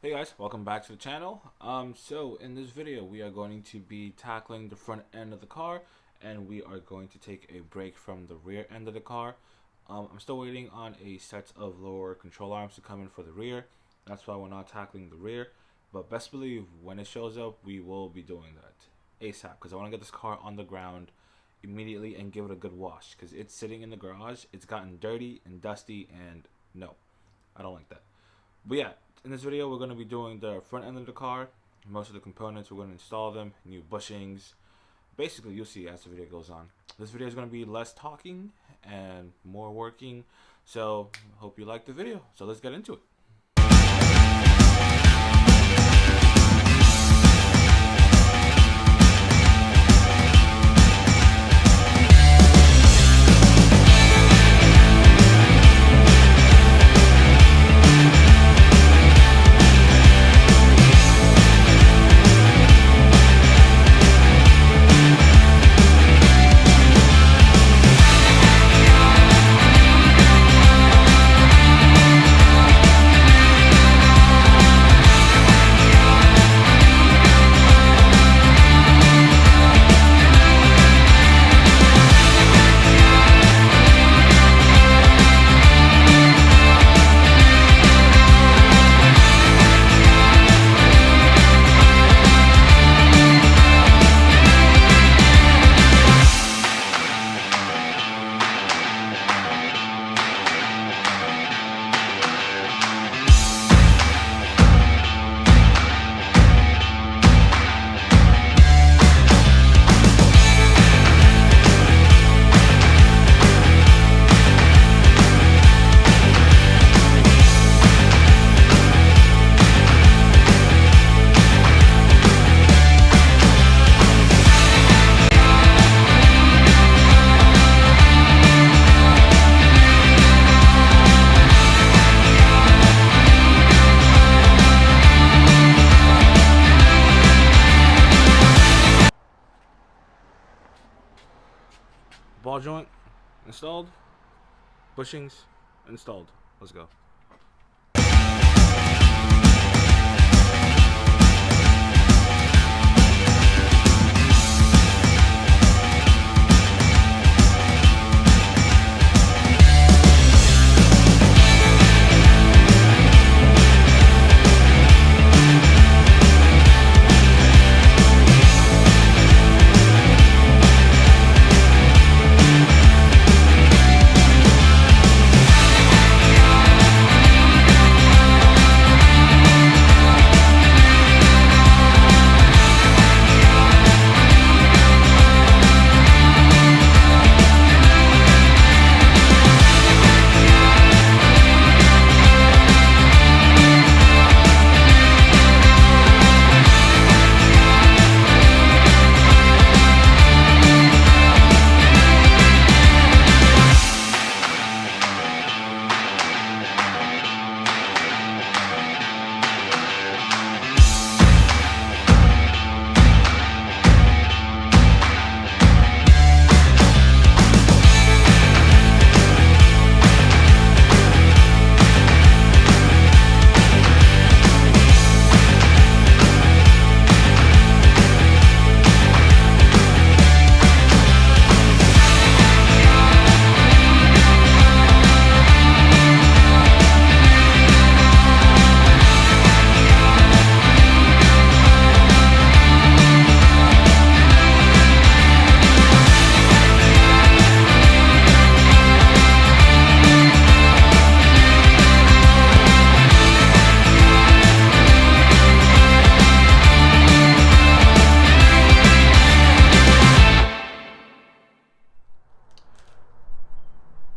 Hey guys, welcome back to the channel. So in this video we are going to be tackling the front end of the car, and we are going to take a break from the rear end of the car. I'm still waiting on a set of lower control arms to come in for the rear. That's why we're not tackling the rear, but best believe when it shows up we will be doing that ASAP, because I want to get this car on the ground immediately and give it a good wash, because it's sitting in the garage. It's gotten dirty and dusty, and no, I don't like that. But yeah, in this video we're going to be doing the front end of the car. Most of the components, we're going to install them, new bushings. Basically, you'll see as the video goes on. This video is going to be less talking and more working, so hope you like the video. So let's get into it. Ball joint installed, bushings installed. Let's go.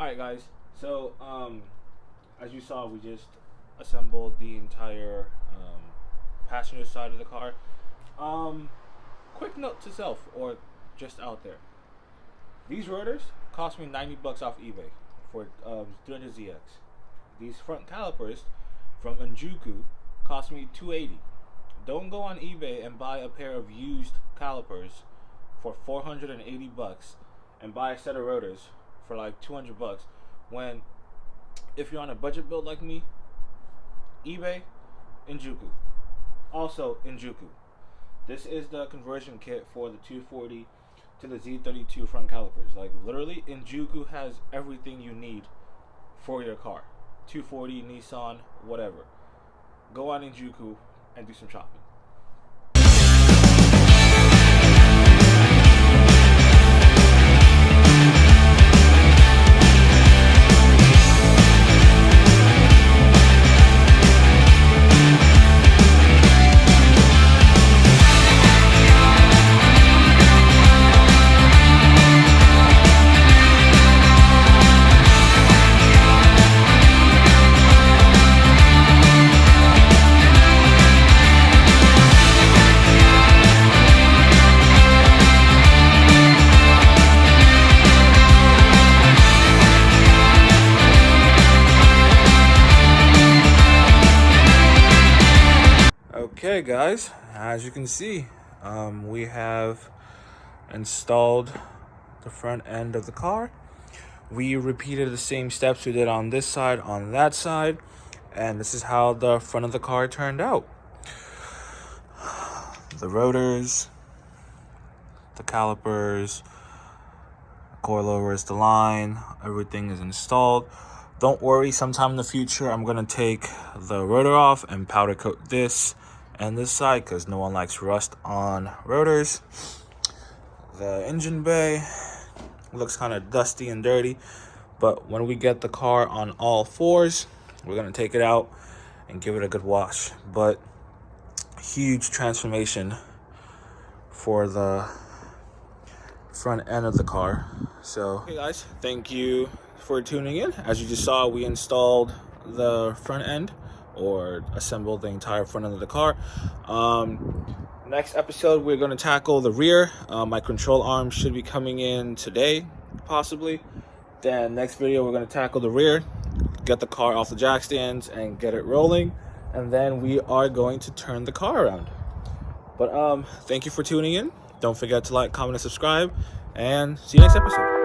Alright guys, so as you saw, we just assembled the entire passenger side of the car. Quick note to self, or just out there, these rotors cost me 90 bucks off eBay for 300ZX. These front calipers from Njuku cost me 280. Don't go on eBay and buy a pair of used calipers for 480 bucks and buy a set of rotors for like 200 bucks, when if you're on a budget build like me, eBay Injuku. Also Injuku. This is the conversion kit for the 240 to the Z32 front calipers. Like literally, Injuku has everything you need for your car. 240, Nissan, whatever. Go on Injuku and do some shopping. Okay guys, as you can see, we have installed the front end of the car. We repeated the same steps we did on this side, on that side, and this is how the front of the car turned out. The rotors, the calipers, coilovers, the line, everything is installed. Don't worry, sometime in the future I'm gonna take the rotor off and powder coat this and this side because no one likes rust on rotors. The engine bay looks kind of dusty and dirty, but when we get the car on all fours, we're gonna take it out and give it a good wash. But huge transformation for the front end of the car. So hey guys, thank you for tuning in. As you just saw, we installed the front end, or assembled the entire front end of the car. Next episode we're going to tackle the rear. My control arm should be coming in today, possibly. Then next video we're going to tackle the rear, get the car off the jack stands and get it rolling, and then we are going to turn the car around. But thank you for tuning in. Don't forget to like, comment, and subscribe, and see you next episode.